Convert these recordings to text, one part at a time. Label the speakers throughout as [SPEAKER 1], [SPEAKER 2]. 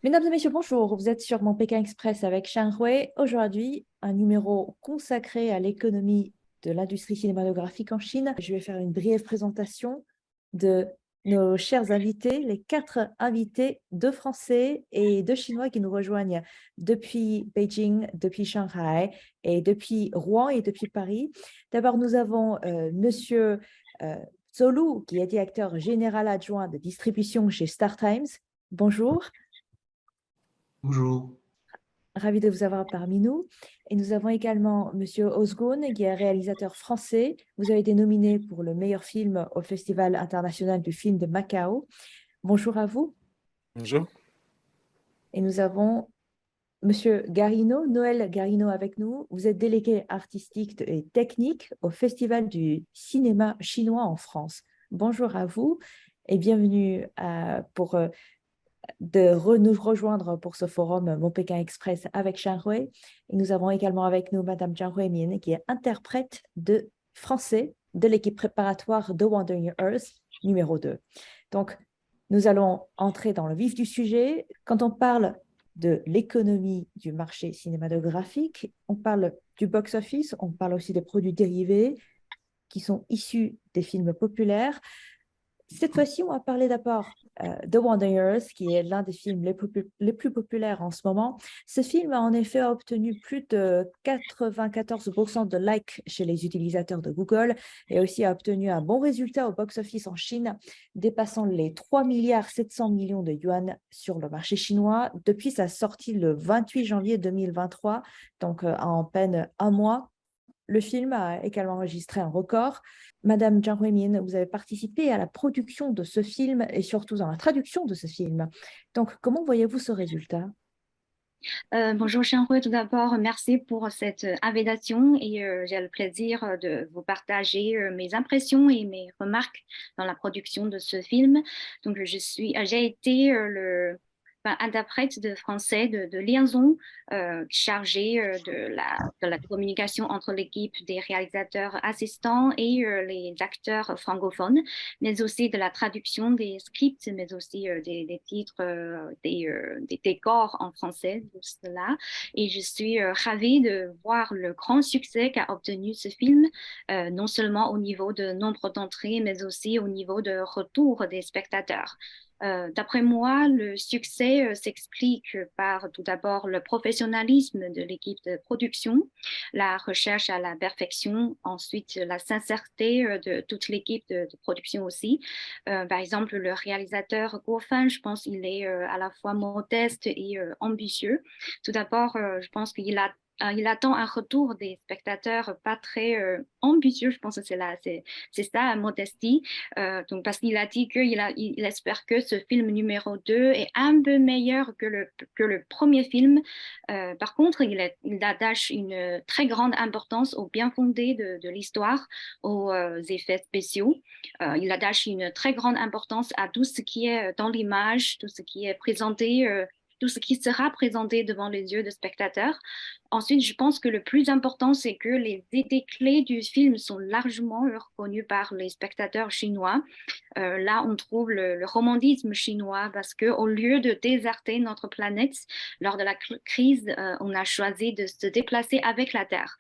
[SPEAKER 1] Mesdames et messieurs, bonjour. Vous êtes sur mon Pékin Express avec Shang Hui. Aujourd'hui, un numéro consacré à l'économie de l'industrie cinématographique en Chine. Je vais faire une brève présentation de nos chers invités, les 4 invités, 2 Français et 2 Chinois qui nous rejoignent depuis Beijing, depuis Shanghai et depuis Rouen et depuis Paris. D'abord, nous avons Monsieur Zhou, qui est directeur général adjoint de distribution chez Star Times. Bonjour.
[SPEAKER 2] Bonjour.
[SPEAKER 1] Ravi de vous avoir parmi nous. Et nous avons également Monsieur Ozgun, qui est réalisateur français. Vous avez été nominé pour le meilleur film au Festival international du film de Macao. Bonjour à vous.
[SPEAKER 2] Bonjour.
[SPEAKER 1] Et nous avons Monsieur Garino, Noël Garino avec nous. Vous êtes délégué artistique et technique au Festival du cinéma chinois en France. Bonjour à vous et bienvenue pour nous rejoindre pour ce forum Mon Pékin Express avec Shang Hui. Et nous avons également avec nous Madame Zhang Huimin, qui est interprète de français de l'équipe préparatoire de Wandering Earth numéro 2. Donc, nous allons entrer dans le vif du sujet. Quand on parle de l'économie du marché cinématographique, on parle du box-office, on parle aussi des produits dérivés qui sont issus des films populaires. Cette fois-ci, on va parler d'abord de Wanderers, qui est l'un des films les plus populaires en ce moment. Ce film a en effet obtenu plus de 94% de likes chez les utilisateurs de Google et aussi a obtenu un bon résultat au box-office en Chine, dépassant les 3 milliards 700 millions de yuan sur le marché chinois depuis sa sortie le 28 janvier 2023, donc en peine un mois. Le film a également enregistré un record. Madame Zhang Huimin, vous avez participé à la production de ce film et surtout dans la traduction de ce film. Donc, comment voyez-vous ce résultat?
[SPEAKER 3] Bonjour Shanhui, tout d'abord, merci pour cette invitation et j'ai le plaisir de vous partager mes impressions et mes remarques dans la production de ce film. Donc, j'ai été interprète de français de liaison chargée de la communication entre l'équipe des réalisateurs assistants et les acteurs francophones, mais aussi de la traduction des scripts, mais aussi des titres, des décors en français, tout cela. Et je suis ravie de voir le grand succès qu'a obtenu ce film, non seulement au niveau de nombre d'entrées, mais aussi au niveau de retour des spectateurs. D'après moi, le succès s'explique par tout d'abord le professionnalisme de l'équipe de production, la recherche à la perfection, ensuite la sincérité de toute l'équipe de production aussi. Par exemple, le réalisateur Guo Fan, je pense qu'il est à la fois modeste et ambitieux. Tout d'abord, je pense il attend un retour des spectateurs pas très ambitieux, je pense que c'est ça, la modestie. Donc parce qu'il a dit il espère que ce film numéro 2 est un peu meilleur que le premier film. Par contre, il attache une très grande importance au bien fondé de l'histoire, aux effets spéciaux. Il attache une très grande importance à tout ce qui est dans l'image, tout ce qui est présenté, tout ce qui sera présenté devant les yeux des spectateurs. Ensuite, je pense que le plus important, c'est que les idées clés du film sont largement reconnues par les spectateurs chinois. Là, on trouve le romantisme chinois parce que au lieu de déserter notre planète lors de la crise, on a choisi de se déplacer avec la Terre.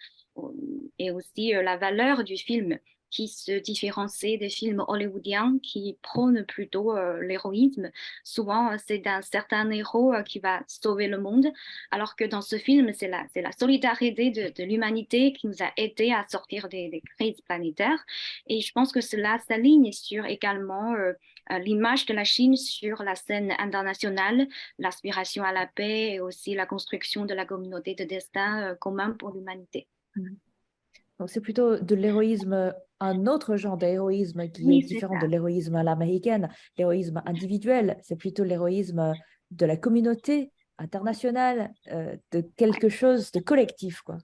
[SPEAKER 3] Et aussi la valeur du film qui se différencie des films hollywoodiens qui prônent plutôt l'héroïsme. Souvent, c'est un certain héros qui va sauver le monde, alors que dans ce film, c'est la solidarité de l'humanité qui nous a aidés à sortir des crises planétaires. Et je pense que cela s'aligne sur également l'image de la Chine sur la scène internationale, l'aspiration à la paix et aussi la construction de la communauté de destin commun pour l'humanité.
[SPEAKER 1] Donc, c'est plutôt de l'héroïsme, un autre genre d'héroïsme qui est
[SPEAKER 3] Oui, c'est
[SPEAKER 1] différent de
[SPEAKER 3] ça.
[SPEAKER 1] l'héroïsme à l'américaine, l'héroïsme individuel. C'est plutôt l'héroïsme de la communauté internationale, de
[SPEAKER 3] Ouais,
[SPEAKER 1] quelque chose de collectif, quoi.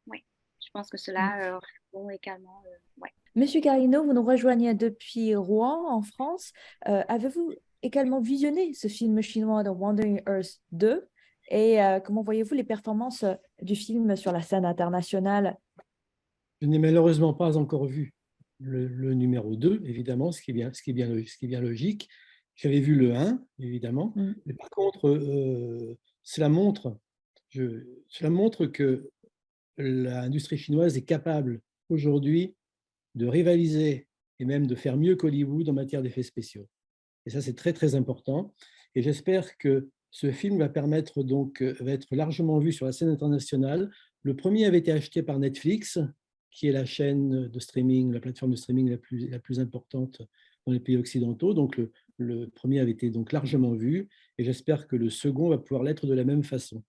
[SPEAKER 3] ouais. Je pense que cela répond également. Ouais.
[SPEAKER 1] Monsieur Carino, vous nous rejoignez depuis Rouen, en France. Avez-vous également visionné ce film chinois The Wandering Earth 2? Et comment voyez-vous les performances du film sur la scène internationale?
[SPEAKER 2] Je n'ai malheureusement pas encore vu le numéro 2, évidemment, ce qui est bien logique. J'avais vu le 1, évidemment,
[SPEAKER 1] Mm.
[SPEAKER 2] mais par contre, cela montre, cela montre que l'industrie chinoise est capable aujourd'hui de rivaliser et même de faire mieux qu'Hollywood en matière d'effets spéciaux. Et ça, c'est très, très important. Et j'espère que ce film va permettre donc, va être largement vu sur la scène internationale. Le premier avait été acheté par Netflix, qui est la chaîne de streaming, la plateforme de streaming la plus importante dans les pays occidentaux. Donc, le premier avait été donc largement vu. Et j'espère que le second va pouvoir l'être de la même façon.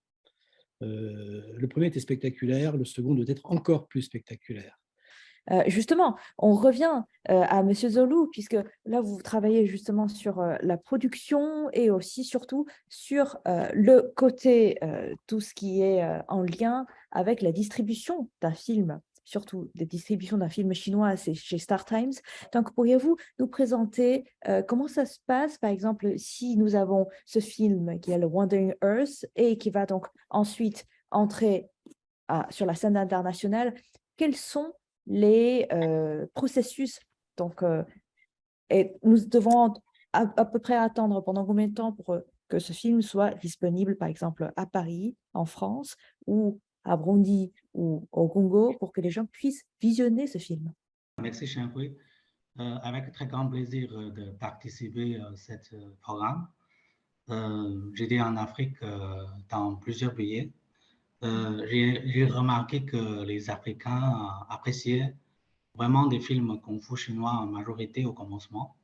[SPEAKER 2] Le premier était spectaculaire, le second doit être encore plus spectaculaire.
[SPEAKER 1] Justement, on revient à Monsieur Zolou, puisque là, vous travaillez justement sur la production et aussi surtout sur le côté, tout ce qui est en lien avec la distribution d'un film, surtout des distributions d'un film chinois, c'est chez Star Times. Donc, pourriez-vous nous présenter comment ça se passe, par exemple, si nous avons ce film qui est le Wandering Earth et qui va donc ensuite entrer sur la scène internationale, quels sont les processus. Donc, et nous devons à peu près attendre pendant combien de temps pour que ce film soit disponible, par exemple, à Paris, en France, ou à Burundi ou au Congo, pour que les gens puissent visionner ce film?
[SPEAKER 4] Merci, Xianghui. Avec très grand plaisir de participer à ce programme. J'étais en Afrique dans plusieurs pays. J'ai remarqué que les Africains appréciaient vraiment des films kung-fu chinois en majorité au commencement.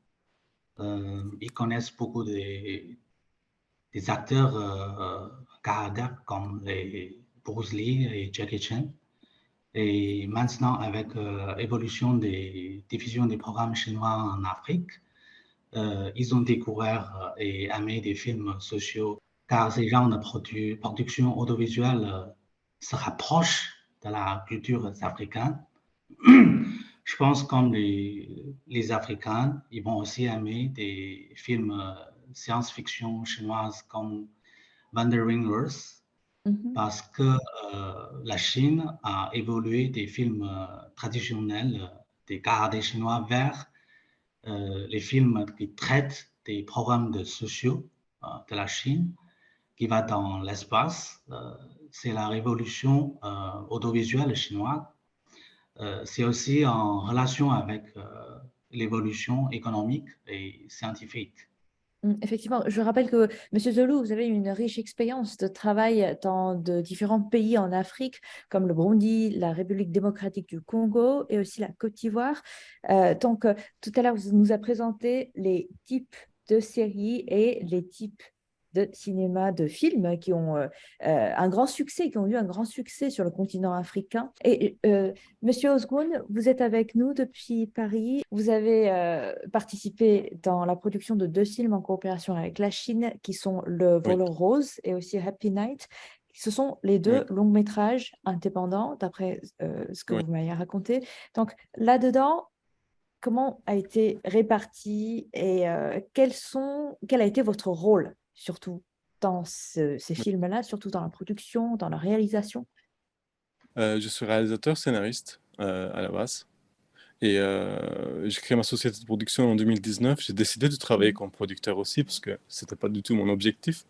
[SPEAKER 4] Ils connaissent beaucoup des acteurs karaté comme les Bruce Lee et Jackie Chan. Et maintenant, avec l'évolution des diffusions des programmes chinois en Afrique, ils ont découvert et aimé des films sociaux, car ces genres de production audiovisuelle se rapprochent de la culture africaine. Je pense comme les Africains, ils vont aussi aimer des films science-fiction chinoises comme Wandering Earth, parce que la Chine a évolué des films traditionnels des karaté chinois vers les films qui traitent des programmes sociaux de la Chine, qui va dans l'espace. C'est la révolution audiovisuelle chinoise. C'est aussi en relation avec l'évolution économique et scientifique.
[SPEAKER 1] Effectivement, je rappelle que, Monsieur Zolou, vous avez une riche expérience de travail dans de différents pays en Afrique, comme le Burundi, la République démocratique du Congo et aussi la Côte d'Ivoire. Donc, tout à l'heure, vous nous avez présenté les types de séries et les types de cinéma, de films qui ont un grand succès, qui ont eu un grand succès sur le continent africain. Et Monsieur Ozgun, vous êtes avec nous depuis Paris. Vous avez participé dans la production de 2 films en coopération avec la Chine, qui sont Le
[SPEAKER 2] Oui.
[SPEAKER 1] Vol Rose et aussi Happy Night. Ce sont les 2 longs métrages indépendants, d'après ce que
[SPEAKER 2] Oui.
[SPEAKER 1] vous m'avez raconté. Donc là-dedans, comment a été réparti et quel a été votre rôle, surtout dans ces films-là, surtout dans la production, dans la réalisation?
[SPEAKER 5] Je suis réalisateur scénariste à la base. Et j'ai créé ma société de production en 2019. J'ai décidé de travailler comme producteur aussi parce que c'était pas du tout mon objectif.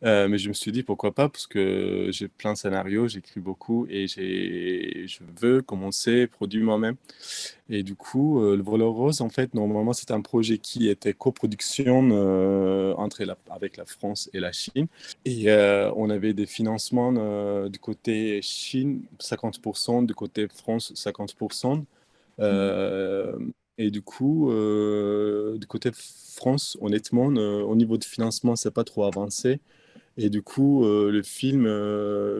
[SPEAKER 5] Mais je me suis dit pourquoi pas parce que j'ai plein de scénarios, j'écris beaucoup et je veux commencer à produire moi-même. Et du coup, Le Voleur Rose, en fait, normalement, c'est un projet qui était coproduction avec la France et la Chine. Et on avait des financements du côté Chine, 50%, du côté France, 50%. Euh, et du coup, du côté France, honnêtement, au niveau de financement, c'est pas trop avancé. Et du coup, le film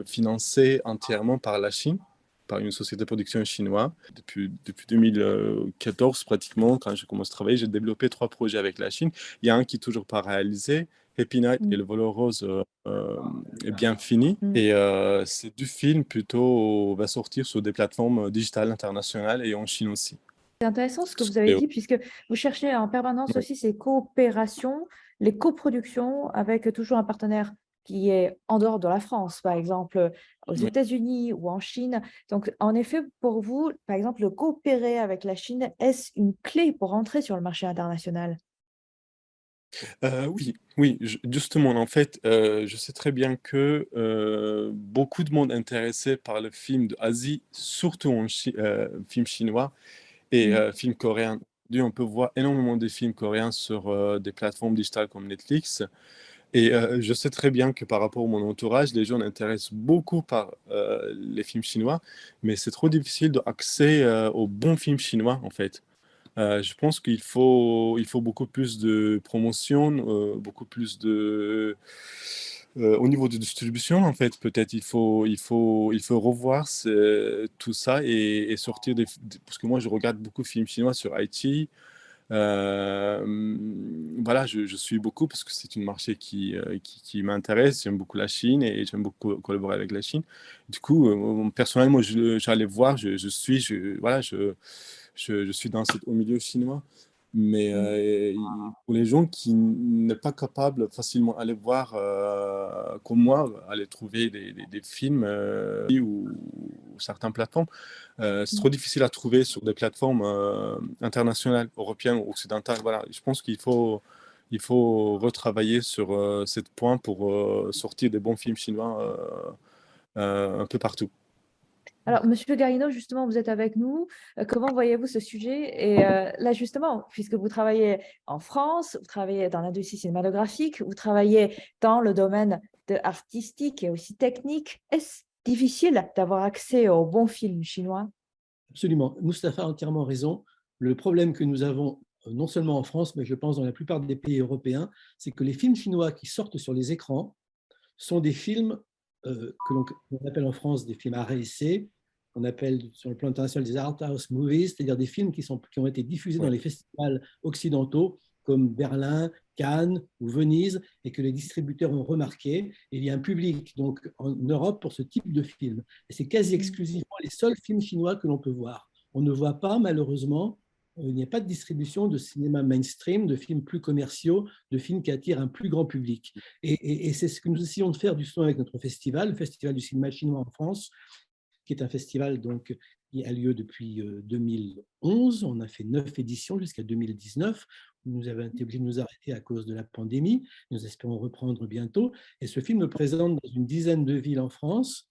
[SPEAKER 5] financé entièrement par la Chine, par une société de production chinoise. Depuis 2014, pratiquement, quand je commence à travailler, j'ai développé 3 projets avec la Chine. Il y a un qui est toujours pas réalisé. Happy Night et Le Voleur Rose est bien fini. Et ces 2 films plutôt va sortir sur des plateformes digitales internationales et en Chine aussi.
[SPEAKER 1] C'est intéressant ce que vous avez dit, puisque vous cherchez en permanence aussi ces coopérations, les coproductions avec toujours un partenaire qui est en dehors de la France, par exemple aux
[SPEAKER 5] Oui.
[SPEAKER 1] États-Unis ou en Chine. Donc, en effet, pour vous, par exemple, le coopérer avec la Chine, est-ce une clé pour entrer sur le marché international?
[SPEAKER 5] Oui, oui, justement, en fait, je sais très bien que beaucoup de monde est intéressé par le film d'Asie, surtout film chinois et
[SPEAKER 1] Mm.
[SPEAKER 5] film coréen. Aujourd'hui, on peut voir énormément de films coréens sur des plateformes digitales comme Netflix. Et je sais très bien que par rapport à mon entourage, les gens intéressent beaucoup par les films chinois, mais c'est trop difficile d'accès aux bons films chinois, en fait. Je pense qu'il faut beaucoup plus de promotion, beaucoup plus de... au niveau de distribution, en fait, peut-être il faut revoir tout ça et sortir parce que moi, je regarde beaucoup de films chinois sur iQIYI. Voilà, je suis beaucoup parce que c'est un marché qui m'intéresse. J'aime beaucoup la Chine et j'aime beaucoup collaborer avec la Chine. Du coup, personnellement, j'allais voir, voilà, je suis au milieu chinois. Mais
[SPEAKER 1] Mm.
[SPEAKER 5] pour les gens qui n'est pas capables facilement aller voir, comme moi, aller trouver des films ou certaines plateformes, c'est trop difficile à trouver sur des plateformes internationales, européennes ou occidentales. Voilà, je pense qu'il faut retravailler sur ce point pour sortir des bons films chinois un peu partout.
[SPEAKER 1] Alors, Monsieur Garino, justement, vous êtes avec nous. Comment voyez-vous ce sujet? Et là, justement, puisque vous travaillez en France, vous travaillez dans l'industrie cinématographique, vous travaillez dans le domaine artistique et aussi technique, est-ce difficile d'avoir accès aux bons films chinois?
[SPEAKER 2] Absolument. Mustapha a entièrement raison. Le problème que nous avons, non seulement en France, mais je pense dans la plupart des pays européens, c'est que les films chinois qui sortent sur les écrans sont des films que l'on appelle en France des films arts et essais, qu'on appelle sur le plan international des art house movies, c'est-à-dire des films qui ont été diffusés dans
[SPEAKER 5] Ouais.
[SPEAKER 2] les festivals occidentaux comme Berlin, Cannes ou Venise, et que les distributeurs ont remarqué. Et il y a un public donc en Europe pour ce type de film. Et c'est quasi exclusivement les seuls films chinois que l'on peut voir. On ne voit pas, malheureusement, il n'y a pas de distribution de cinéma mainstream, de films plus commerciaux, de films qui attirent un plus grand public. Et c'est ce que nous essayons de faire justement avec notre festival, le Festival du cinéma chinois en France, qui est un festival donc, qui a lieu depuis 2011. On a fait 9 éditions jusqu'à 2019. Nous avons été obligés de nous arrêter à cause de la pandémie. Nous espérons reprendre bientôt. Et ce film nous présente dans une dizaine de villes en France,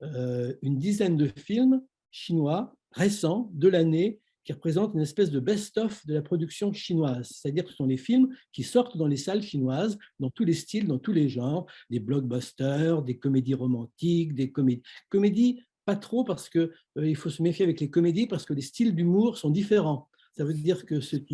[SPEAKER 2] une dizaine de films chinois récents de l'année qui représentent une espèce de best-of de la production chinoise. C'est-à-dire que ce sont les films qui sortent dans les salles chinoises, dans tous les styles, dans tous les genres, des blockbusters, des comédies romantiques, des comédies pas trop parce que il faut se méfier avec les comédies parce que les styles d'humour sont différents. Ça veut dire que c'est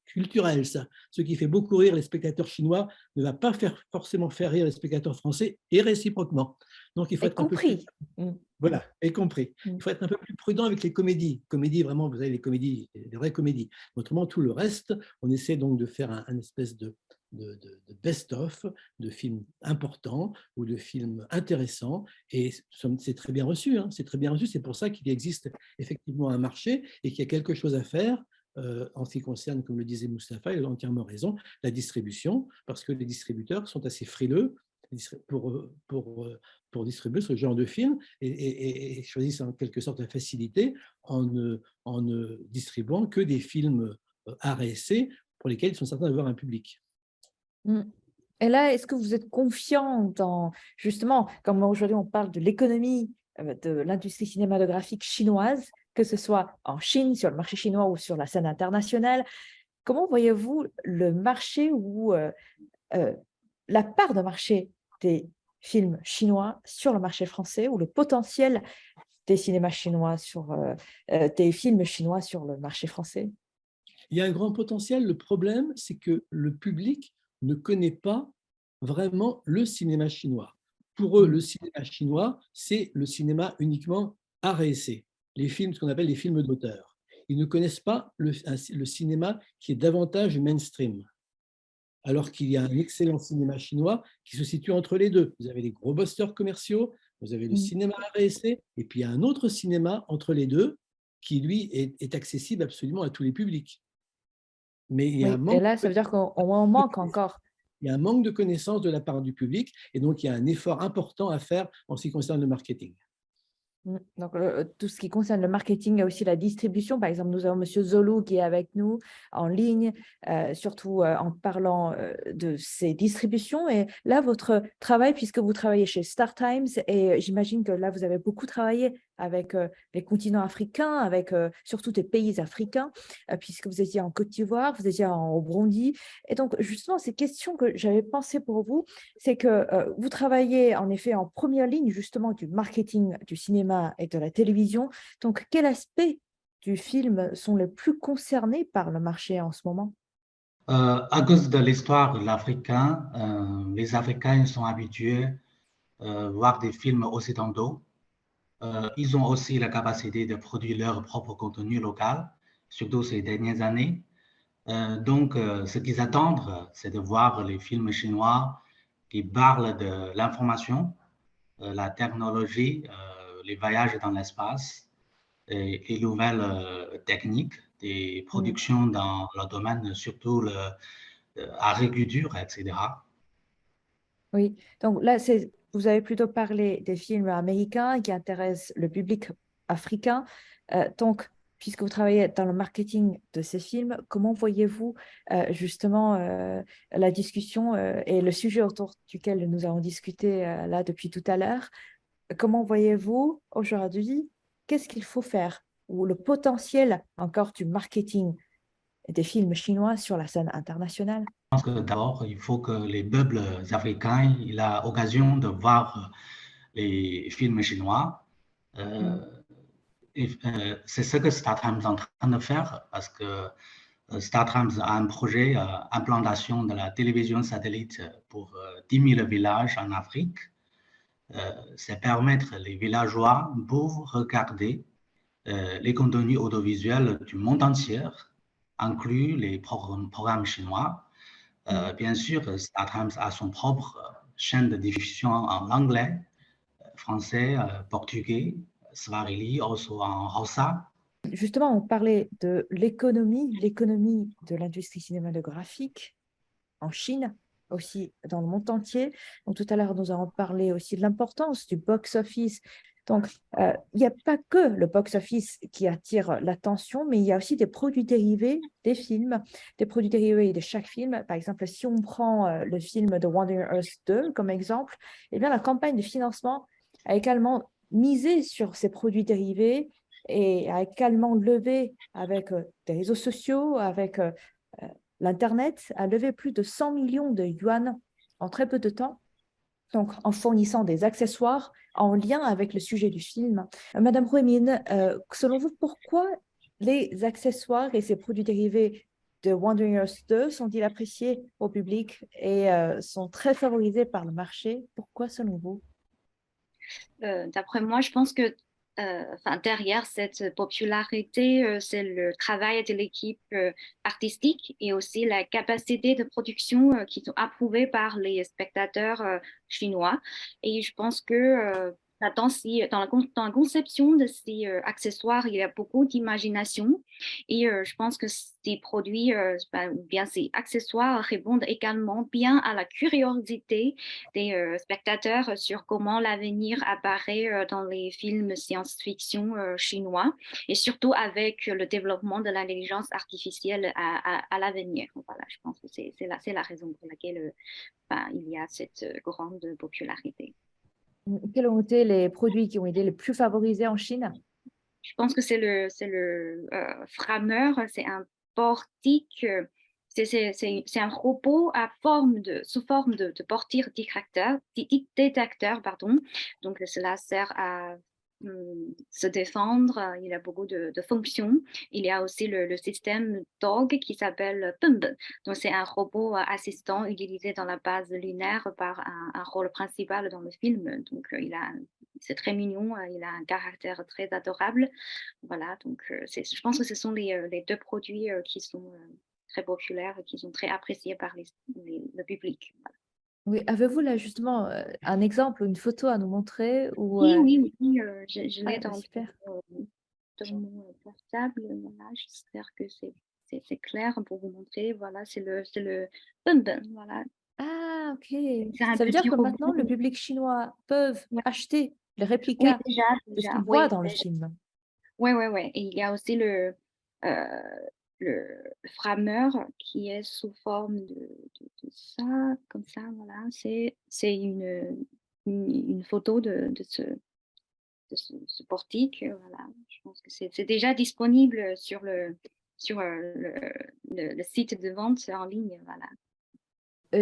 [SPEAKER 2] culturel, ça. Ce qui fait beaucoup rire les spectateurs chinois ne va pas forcément faire rire les spectateurs français et réciproquement. Donc, il faut
[SPEAKER 1] Et
[SPEAKER 2] être un peu plus...
[SPEAKER 1] compris. Mm.
[SPEAKER 2] Voilà, et compris.
[SPEAKER 1] Mm.
[SPEAKER 2] Il faut être un peu plus prudent avec les comédies. Comédies, vraiment, vous avez les comédies, les vraies comédies. Autrement, tout le reste, on essaie donc de faire un espèce de best-of, de films importants ou de films intéressants. Et c'est très bien reçu. Hein, c'est très bien reçu. C'est pour ça qu'il existe effectivement un marché et qu'il y a quelque chose à faire en ce qui concerne, comme le disait Mustapha, il a entièrement raison, la distribution, parce que les distributeurs sont assez frileux pour distribuer ce genre de film et choisissent en quelque sorte la facilité en ne distribuant que des films art et essai pour lesquels ils sont certains d'avoir un public.
[SPEAKER 1] Mm. Et là, est-ce que vous êtes confiant dans, justement, comme aujourd'hui on parle de l'économie de l'industrie cinématographique chinoise, que ce soit en Chine, sur le marché chinois ou sur la scène internationale, comment voyez-vous le marché ou la part de marché des films chinois sur le marché français ou le potentiel des cinémas chinois des films chinois sur le marché français?
[SPEAKER 2] Il y a un grand potentiel. Le problème, c'est que le public ne connaît pas vraiment le cinéma chinois. Pour eux, le cinéma chinois, c'est le cinéma uniquement art et essai, les films, ce qu'on appelle les films d'auteur. Ils ne connaissent pas le cinéma qui est davantage mainstream, alors qu'il y a un excellent cinéma chinois qui se situe entre les deux. Vous avez les gros busters commerciaux, vous avez le cinéma art et essai, et puis il y a un autre cinéma entre les deux qui, lui, est accessible absolument à tous les publics. Mais il y a un
[SPEAKER 1] Oui, et
[SPEAKER 2] manque
[SPEAKER 1] là, ça veut dire qu'on manque encore.
[SPEAKER 2] il y a un manque de connaissances de la part du public et donc il y a un effort important à faire en ce qui concerne le marketing.
[SPEAKER 1] Donc, tout ce qui concerne le marketing et aussi la distribution. Par exemple, nous avons Monsieur Zolou qui est avec nous en ligne, surtout en parlant de ces distributions. Et là, votre travail, puisque vous travaillez chez Star Times, et j'imagine que là, vous avez beaucoup travaillé avec les continents africains, avec surtout des pays africains, puisque vous étiez en Côte d'Ivoire, vous étiez au Burundi. Et donc, justement, ces questions que j'avais pensées pour vous, c'est que vous travaillez en effet en première ligne justement du marketing du cinéma et de la télévision. Donc, quel aspect du film sont les plus concernés par le marché en ce moment?
[SPEAKER 4] À cause de l'histoire de l'Africain, les Africains ils sont habitués à voir des films occidentaux. Ils ont aussi la capacité de produire leur propre contenu local, surtout ces dernières années. Donc, ce qu'ils attendent, c'est de voir les films chinois qui parlent de l'information, la technologie, les voyages dans l'espace et les nouvelles techniques des
[SPEAKER 1] Mm.
[SPEAKER 4] productions dans le domaine, surtout l'agriculture, etc.
[SPEAKER 1] Oui, donc là, vous avez plutôt parlé des films américains qui intéressent le public africain. Donc, puisque vous travaillez dans le marketing de ces films, comment voyez-vous justement la discussion et le sujet autour duquel nous avons discuté là depuis tout à l'heure? Comment voyez-vous aujourd'hui, qu'est-ce qu'il faut faire ou le potentiel encore du marketing des films chinois sur la scène internationale?
[SPEAKER 4] Je pense que d'abord, il faut que les peuples africains aient l'occasion de voir les films chinois.
[SPEAKER 1] Mm.
[SPEAKER 4] C'est ce que StarTimes est en train de faire parce que StarTimes a un projet d'implantation de la télévision satellite pour 10 000 villages en Afrique. C'est permettre les villageois pour regarder les contenus audiovisuels du monde entier, inclus les programmes chinois.
[SPEAKER 1] Mm.
[SPEAKER 4] Bien sûr, StarTimes a son propre chaîne de diffusion en anglais, français, portugais, swahili, aussi en Hausa.
[SPEAKER 1] Justement, on parlait de l'économie de l'industrie cinématographique en Chine, aussi dans le monde entier. Donc, tout à l'heure, nous avons parlé aussi de l'importance du box-office. Donc, il n'y a pas que le box-office qui attire l'attention, mais il y a aussi des produits dérivés des films, des produits dérivés de chaque film. Par exemple, si on prend le film de Wandering Earth 2 comme exemple, eh bien, la campagne de financement a également misé sur ces produits dérivés et a également levé avec des réseaux sociaux, avec l'Internet, a levé plus de 100 millions de yuan en très peu de temps, donc en fournissant des accessoires en lien avec le sujet du film. Madame Ruemin, selon vous, pourquoi les accessoires et ces produits dérivés de Wandering Earth 2 sont-ils appréciés au public et sont très favorisés par le marché? Pourquoi selon vous?
[SPEAKER 3] D'après moi, je pense que derrière cette popularité, c'est le travail de l'équipe artistique et aussi la capacité de production qui sont approuvées par les spectateurs chinois. Et je pense que dans la conception de ces accessoires, il y a beaucoup d'imagination. Et je pense que ces produits, ou bien ces accessoires répondent également bien à la curiosité des spectateurs sur comment l'avenir apparaît dans les films science-fiction chinois et surtout avec le développement de l'intelligence artificielle à l'avenir. Voilà, je pense que c'est la raison pour laquelle il y a cette grande popularité.
[SPEAKER 1] Quels ont été les produits qui ont été les plus favorisés en Chine?
[SPEAKER 3] Je pense que c'est le Frameur, c'est un portique. C'est un robot sous forme de portique détecteur, pardon. Donc, cela sert à se défendre. Il a beaucoup de fonctions. Il y a aussi le système DOG qui s'appelle Pumb. Donc, c'est un robot assistant utilisé dans la base lunaire par un rôle principal dans le film. Donc, c'est très mignon. Il a un caractère très adorable. Voilà, donc je pense que ce sont les deux produits qui sont très populaires et qui sont très appréciés par le public. Voilà.
[SPEAKER 1] Oui, avez-vous là justement un exemple, une photo à nous montrer ou
[SPEAKER 3] Oui, oui, oui, je l'ai
[SPEAKER 1] super.
[SPEAKER 3] dans mon portable. Voilà, j'espère que c'est clair pour vous montrer. Voilà, c'est le Bunbun. Voilà,
[SPEAKER 1] Ah, ok.
[SPEAKER 3] c'est un
[SPEAKER 1] Ça veut dire
[SPEAKER 3] petit
[SPEAKER 1] que
[SPEAKER 3] robot.
[SPEAKER 1] maintenant, le public chinois peuvent
[SPEAKER 3] Ouais.
[SPEAKER 1] acheter les
[SPEAKER 3] Oui,
[SPEAKER 1] réplicas de ce
[SPEAKER 3] déjà,
[SPEAKER 1] qu'ils
[SPEAKER 3] oui,
[SPEAKER 1] voient dans le
[SPEAKER 3] déjà.
[SPEAKER 1] film.
[SPEAKER 3] Ouais, ouais, ouais. Et il y a aussi euh, le frameur qui est sous forme de ça, comme ça, voilà. C'est une photo de ce portique, voilà. Je pense que c'est déjà disponible sur le site de vente en ligne, voilà.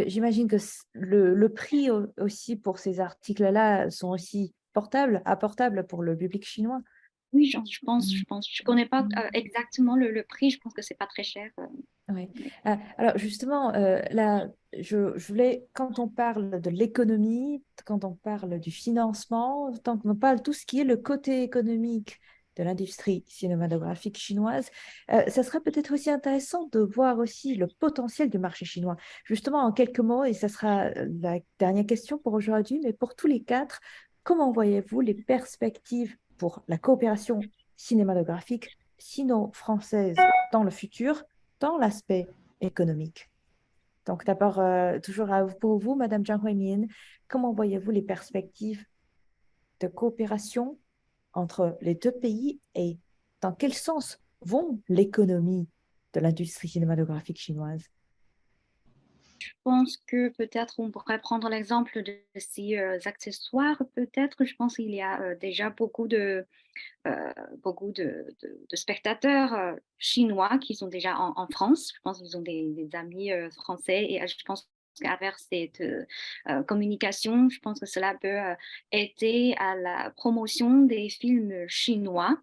[SPEAKER 1] J'imagine que le prix aussi pour ces articles-là sont aussi apportables pour le public chinois.
[SPEAKER 3] Oui, je connais pas exactement le prix, je pense que c'est pas très cher.
[SPEAKER 1] Ouais.
[SPEAKER 3] Mais-
[SPEAKER 1] Alors justement, là, je voulais, quand on parle de l'économie, quand on parle du financement, tant qu'on parle tout ce qui est le côté économique de l'industrie cinématographique chinoise, ça serait peut-être aussi intéressant de voir aussi le potentiel du marché chinois. Justement, en quelques mots, et ça sera la dernière question pour aujourd'hui, mais pour tous les quatre, comment voyez-vous les perspectives pour la coopération cinématographique sino-française dans le futur, dans l'aspect économique? Donc d'abord, toujours pour vous, Madame Zhang Huimin, comment voyez-vous les perspectives de coopération entre les deux pays et dans quel sens vont l'économie de l'industrie cinématographique chinoise?
[SPEAKER 3] Je pense que peut-être on pourrait prendre l'exemple de ces accessoires, peut-être. Je pense qu'il y a déjà beaucoup de spectateurs chinois qui sont déjà en France. Je pense qu'ils ont des amis français et je pense qu'avec cette communication, je pense que cela peut aider à la promotion des films chinois.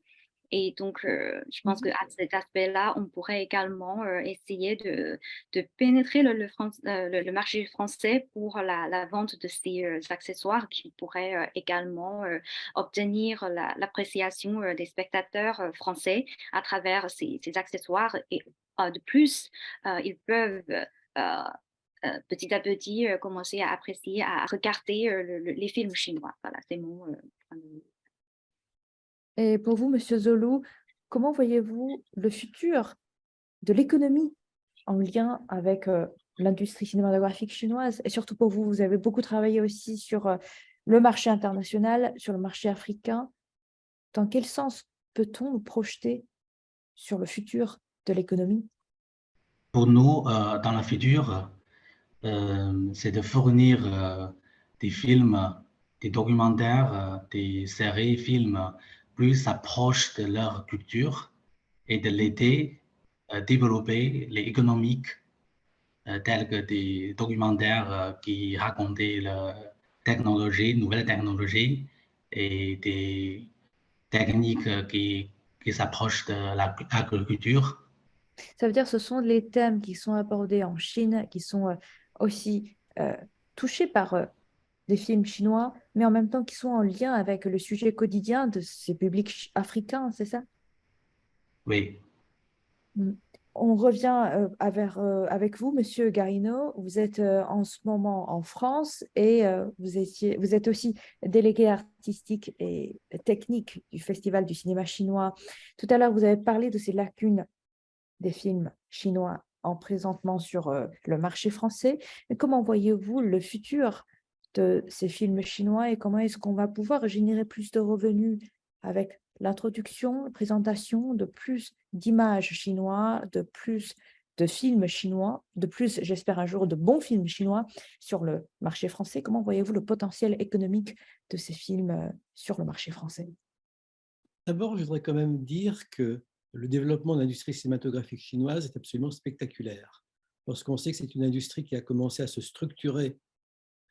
[SPEAKER 3] Et donc, je pense qu'à cet aspect-là, on pourrait également essayer de pénétrer le marché français pour la vente de ces accessoires qui pourraient également obtenir l'appréciation des spectateurs français à travers ces accessoires. Et de plus, ils peuvent petit à petit commencer à apprécier, à regarder les films chinois. Voilà, c'est mon point de vue.
[SPEAKER 1] Et pour vous, Monsieur Zolou, comment voyez-vous le futur de l'économie en lien avec l'industrie cinématographique chinoise? Et surtout pour vous, vous avez beaucoup travaillé aussi sur le marché international, sur le marché africain. Dans quel sens peut-on nous projeter sur le futur de l'économie?
[SPEAKER 4] Pour nous, dans le futur, c'est de fournir des films, des documentaires, des séries, films plus approches de leur culture et de l'aider à développer les économiques tels que des documentaires qui racontaient la technologie, nouvelles technologies et des techniques qui s'approchent de l'agriculture.
[SPEAKER 1] Ça veut dire que ce sont les thèmes qui sont abordés en Chine, qui sont aussi touchés par des films chinois, mais en même temps qui sont en lien avec le sujet quotidien de ces publics africains, c'est ça?
[SPEAKER 4] Oui.
[SPEAKER 1] Mm. On revient avec vous, Monsieur Garino. Vous êtes en ce moment en France et vous êtes aussi délégué artistique et technique du Festival du cinéma chinois. Tout à l'heure, vous avez parlé de ces lacunes des films chinois en présentement sur le marché français. Mais comment voyez-vous le futur de ces films chinois et comment est-ce qu'on va pouvoir générer plus de revenus avec l'introduction, la présentation de plus d'images chinois, de plus de films chinois, de plus, j'espère un jour, de bons films chinois sur le marché français? Comment voyez-vous le potentiel économique de ces films sur le marché français?
[SPEAKER 2] D'abord, je voudrais quand même dire que le développement de l'industrie cinématographique chinoise est absolument spectaculaire. Lorsqu'on sait que c'est une industrie qui a commencé à se structurer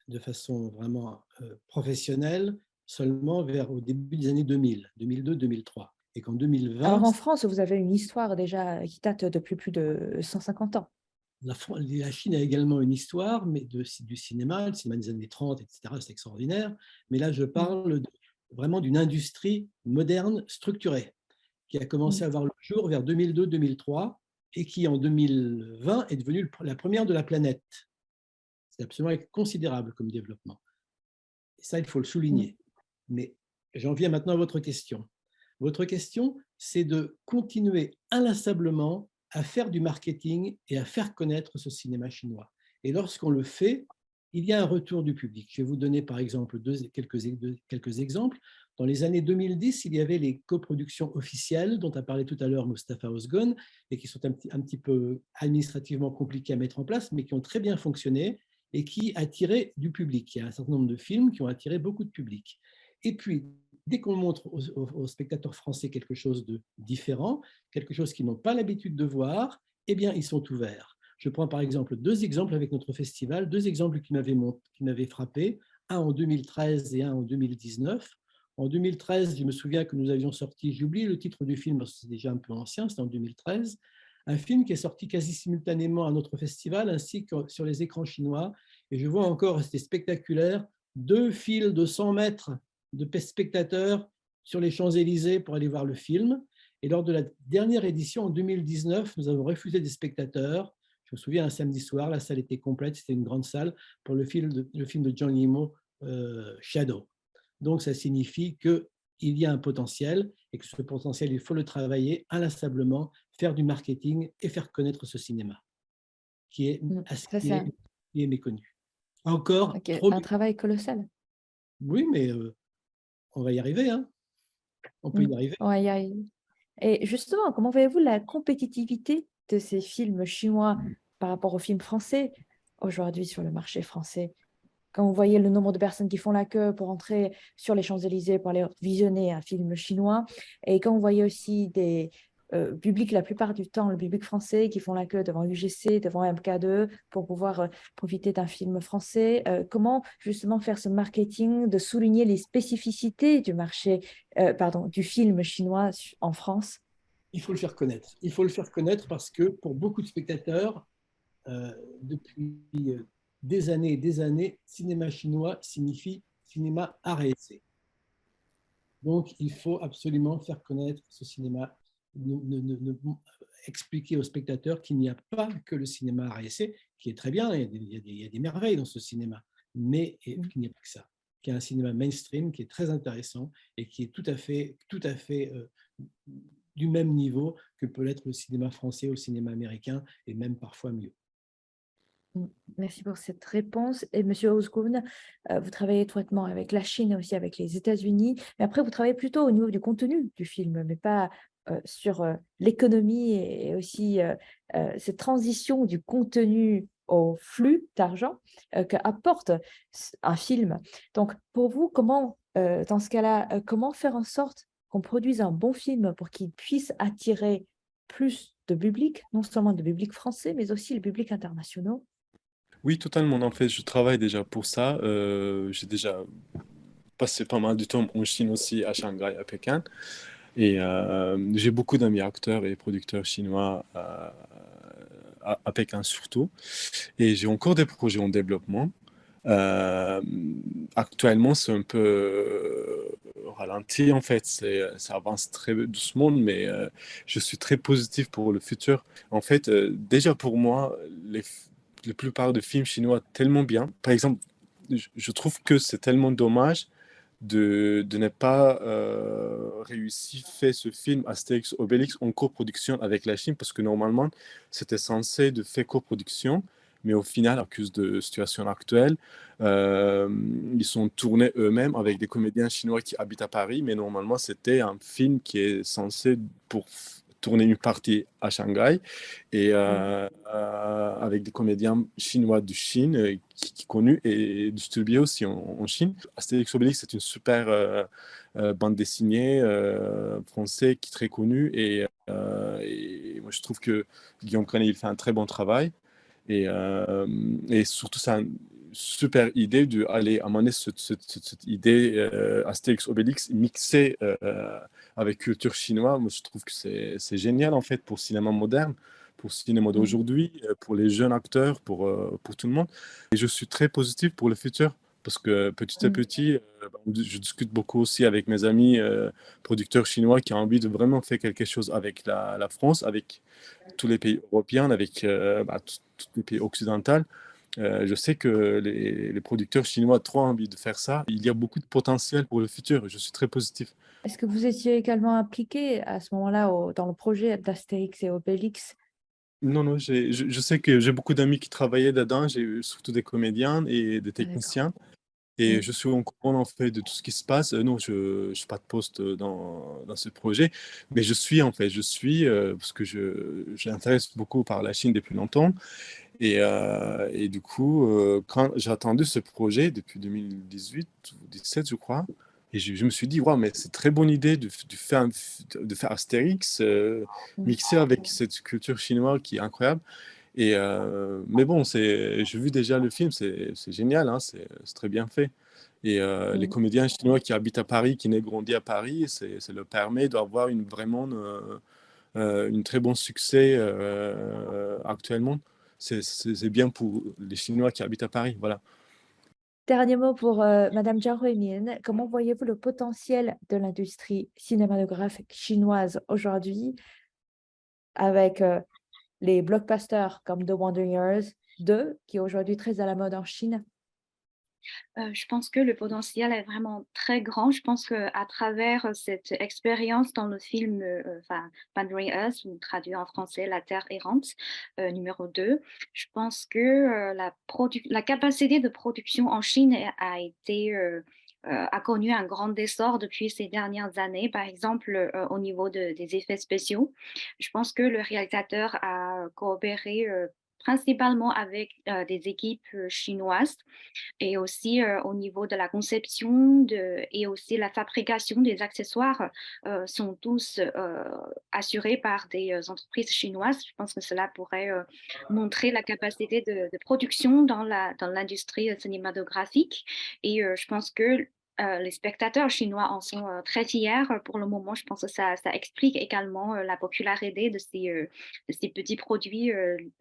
[SPEAKER 2] de façon vraiment professionnelle seulement au début des années 2000, 2002-2003. Et qu'en 2020,
[SPEAKER 1] Alors en France, vous avez une histoire déjà qui date depuis plus de 150 ans.
[SPEAKER 2] la Chine a également une histoire mais du cinéma, le cinéma des années 30, etc. C'est extraordinaire. Mais là, je parle vraiment d'une industrie moderne, structurée, qui a commencé à voir le jour vers 2002-2003 et qui, en 2020, est devenue la première de la planète. C'est absolument considérable comme développement. Et ça, il faut le souligner. Mais j'en viens maintenant à votre question. Votre question, c'est de continuer inlassablement à faire du marketing et à faire connaître ce cinéma chinois. Et lorsqu'on le fait, il y a un retour du public. Je vais vous donner par exemple quelques exemples. Dans les années 2010, il y avait les coproductions officielles dont a parlé tout à l'heure Mustapha Ozgon et qui sont un petit peu administrativement compliquées à mettre en place, mais qui ont très bien fonctionné et qui attiraient du public. Il y a un certain nombre de films qui ont attiré beaucoup de public. Et puis, dès qu'on montre aux spectateurs français quelque chose de différent, quelque chose qu'ils n'ont pas l'habitude de voir, eh bien, ils sont ouverts. Je prends par exemple deux exemples avec notre festival, deux exemples qui m'avaient frappé, un en 2013 et un en 2019. En 2013, je me souviens que nous avions sorti, j'ai oublié le titre du film parce que c'est déjà un peu ancien, c'était en 2013, un film qui est sorti quasi simultanément à notre festival ainsi que sur les écrans chinois. Et je vois encore, c'était spectaculaire, deux files de 100 mètres de spectateurs sur les Champs-Élysées pour aller voir le film. Et lors de la dernière édition, en 2019, nous avons refusé des spectateurs. Je me souviens, un samedi soir, la salle était complète, c'était une grande salle pour le film de Zhang Yimou, Shadow. Donc, ça signifie qu'il y a un potentiel et que ce potentiel, il faut le travailler inlassablement, faire du marketing et faire connaître ce cinéma qui est,
[SPEAKER 1] Ça, c'est
[SPEAKER 2] qui est méconnu. Encore trop.
[SPEAKER 1] un travail colossal.
[SPEAKER 2] Oui, mais on va y arriver. Hein. On peut y arriver.
[SPEAKER 1] On va y arriver. Et justement, comment voyez-vous la compétitivité de ces films chinois par rapport aux films français aujourd'hui sur le marché français? Quand vous voyez le nombre de personnes qui font la queue pour entrer sur les Champs-Élysées pour aller visionner un film chinois, et quand vous voyez aussi des publics, la plupart du temps, le public français qui font la queue devant UGC, devant MK2 pour pouvoir profiter d'un film français, comment justement faire ce marketing de souligner les spécificités du marché, du film chinois en France?
[SPEAKER 2] Il faut le faire connaître. Il faut le faire connaître parce que pour beaucoup de spectateurs, depuis des années et des années, cinéma chinois signifie cinéma art et essai. Donc, il faut absolument faire connaître ce cinéma, expliquer aux spectateurs qu'il n'y a pas que le cinéma art et essai, qui est très bien, il y a des merveilles dans ce cinéma, mais qu'il n'y a pas que ça, qu'il y a un cinéma mainstream qui est très intéressant et qui est tout à fait du même niveau que peut l'être le cinéma français ou le cinéma américain, et même parfois mieux.
[SPEAKER 1] Merci pour cette réponse. Et Monsieur Ozgun, vous travaillez étroitement avec la Chine et aussi avec les États-Unis, mais après, vous travaillez plutôt au niveau du contenu du film, mais pas sur l'économie et aussi cette transition du contenu au flux d'argent qu'apporte un film. Donc, pour vous, comment, dans ce cas-là, comment faire en sorte qu'on produise un bon film pour qu'il puisse attirer plus de public, non seulement de public français, mais aussi le public international?
[SPEAKER 5] Oui, totalement. En fait, je travaille déjà pour ça. J'ai déjà passé pas mal de temps en Chine aussi, à Shanghai, à Pékin. Et j'ai beaucoup d'amis acteurs et producteurs chinois à Pékin surtout. Et j'ai encore des projets en développement. Actuellement, c'est un peu ralenti en fait. Ça avance très doucement, mais je suis très positif pour le futur. En fait, déjà pour moi, la plupart des films chinois tellement bien. Par exemple, je trouve que c'est tellement dommage de ne pas réussir faire ce film Astérix Obélix en coproduction avec la Chine, parce que normalement, c'était censé de faire coproduction, mais au final, à cause de situation actuelle, ils sont tournés eux-mêmes avec des comédiens chinois qui habitent à Paris, mais normalement, c'était un film qui est censé pour tourner une partie à Shanghai et avec des comédiens chinois de Chine qui connus et distribués aussi en Chine. Astérix Obélix, c'est une super bande dessinée française qui est très connue et moi je trouve que Guillaume Canet il fait un très bon travail et surtout c'est une super idée d'aller amener cette idée Astérix Obélix mixée avec culture chinoise. Moi je trouve que c'est génial en fait pour le cinéma moderne, pour le cinéma d'aujourd'hui, pour les jeunes acteurs, pour tout le monde. Et je suis très positif pour le futur parce que petit à petit, je discute beaucoup aussi avec mes amis producteurs chinois qui ont envie de vraiment faire quelque chose avec la France, avec tous les pays européens, avec tous les pays occidentaux. Je sais que les producteurs chinois ont trop envie de faire ça. Il y a beaucoup de potentiel pour le futur et je suis très positif.
[SPEAKER 1] Est-ce que vous étiez également impliqué à ce moment-là dans le projet d'Astérix et Obélix
[SPEAKER 5] Non, non, je sais que j'ai beaucoup d'amis qui travaillaient dedans, j'ai eu surtout des comédiens et des
[SPEAKER 1] Ah, d'accord.
[SPEAKER 5] techniciens. Et
[SPEAKER 1] Mm.
[SPEAKER 5] je suis au courant en fait de tout ce qui se passe. Non, je n'ai pas de poste dans ce projet, mais je suis parce que j'intéresse beaucoup par la Chine depuis longtemps. Et du coup, quand j'ai attendu ce projet depuis 2018 ou 2017, je crois, et je me suis dit, ouais, mais c'est très bonne idée de faire Astérix
[SPEAKER 1] Mm.
[SPEAKER 5] mixé avec cette culture chinoise qui est incroyable. Mais bon, j'ai vu déjà le film, c'est génial, hein, c'est très bien fait. Les
[SPEAKER 1] Mm.
[SPEAKER 5] comédiens chinois qui habitent à Paris, qui naissent grandi à Paris, ça leur permet d'avoir vraiment une très bon succès actuellement. C'est bien pour les Chinois qui habitent à Paris, voilà.
[SPEAKER 1] Dernier mot pour Madame Zhang Huimin. Comment voyez-vous le potentiel de l'industrie cinématographique chinoise aujourd'hui avec les blockbusters comme The Wonder Years 2, qui est aujourd'hui très à la mode en Chine?
[SPEAKER 3] Je pense que le potentiel est vraiment très grand. Je pense qu'à travers cette expérience dans le film, enfin, Wandering Earth, ou traduit en français La Terre errante, numéro 2, je pense que la capacité de production en Chine a connu un grand essor depuis ces dernières années, par exemple au niveau des effets spéciaux. Je pense que le réalisateur a coopéré principalement avec des équipes chinoises et aussi au niveau de la conception et aussi la fabrication des accessoires sont tous assurés par des entreprises chinoises. Je pense que cela pourrait montrer la capacité de production dans l'industrie cinématographique. Et je pense que les spectateurs chinois en sont très fiers pour le moment. Je pense que ça explique également la popularité de ces petits produits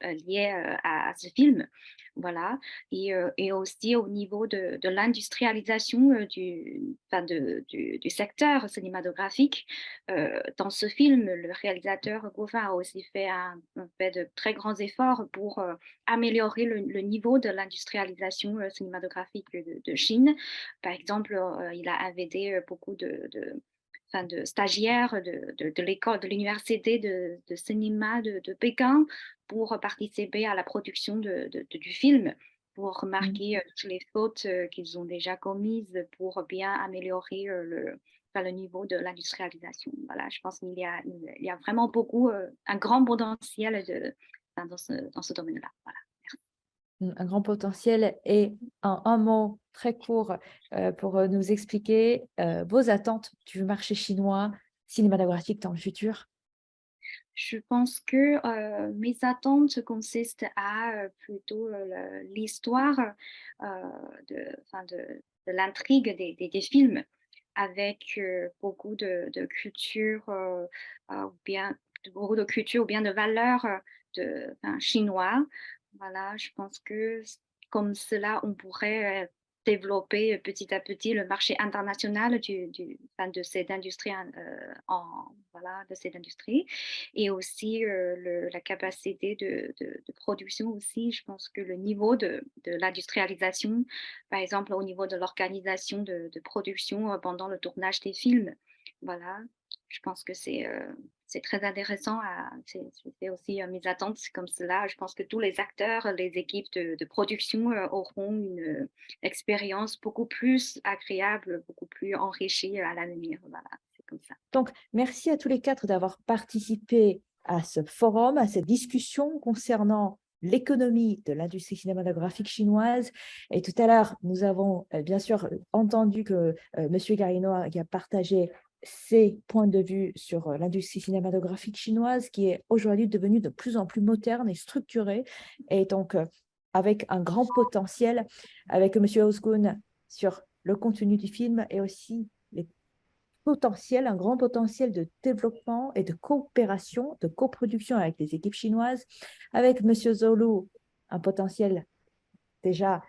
[SPEAKER 3] liés à ce film. Voilà. Et aussi au niveau de l'industrialisation du secteur cinématographique. Dans ce film, le réalisateur Gauvin a aussi fait de très grands efforts pour améliorer le niveau de l'industrialisation cinématographique de Chine. Par exemple, il a invité beaucoup de stagiaires de l'école, de l'université de cinéma de Pékin pour participer à la production du film, pour
[SPEAKER 1] Mm.
[SPEAKER 3] remarquer toutes les fautes qu'ils ont déjà commises pour bien améliorer le niveau de l'industrialisation. Voilà, je pense qu'il y a vraiment un grand potentiel dans ce domaine-là. Voilà.
[SPEAKER 1] Un grand potentiel. Et en un mot très court pour nous expliquer vos attentes du marché chinois cinématographique dans le futur.
[SPEAKER 3] Je pense que mes attentes consistent à plutôt l'histoire de l'intrigue des films, avec beaucoup de culture beaucoup de culture ou bien de valeurs chinois. Voilà, je pense que comme cela, on pourrait développer petit à petit le marché international de cette industrie voilà, de cette industrie, et aussi la capacité de production aussi. Je pense que le niveau de l'industrialisation, par exemple au niveau de l'organisation de production pendant le tournage des films, voilà, je pense que c'est très intéressant. C'est aussi mes attentes comme cela. Je pense que tous les acteurs, les équipes de production auront une expérience beaucoup plus agréable, beaucoup plus enrichie à l'avenir. Voilà, c'est comme ça.
[SPEAKER 1] Donc, merci à tous les quatre d'avoir participé à ce forum, à cette discussion concernant l'économie de l'industrie cinématographique chinoise. Et tout à l'heure, nous avons bien sûr entendu que M. Garino a partagé ses points de vue sur l'industrie cinématographique chinoise, qui est aujourd'hui devenue de plus en plus moderne et structurée, et donc avec un grand potentiel, avec M. Ozgun sur le contenu du film et aussi les un grand potentiel de développement et de coopération, de coproduction avec les équipes chinoises, avec M. Zolu, un potentiel déjà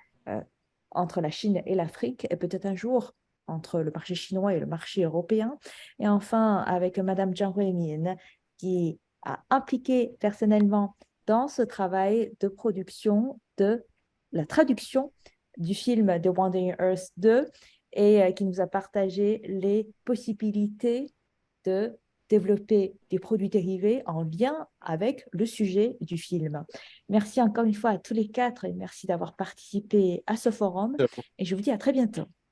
[SPEAKER 1] entre la Chine et l'Afrique, et peut-être un jour entre le marché chinois et le marché européen. Et enfin, avec Mme Zhang Huimin, qui a impliqué personnellement dans ce travail de production de la traduction du film The Wandering Earth 2 et qui nous a partagé les possibilités de développer des produits dérivés en lien avec le sujet du film. Merci encore une fois à tous les quatre et merci d'avoir participé à ce forum et je vous dis à très bientôt.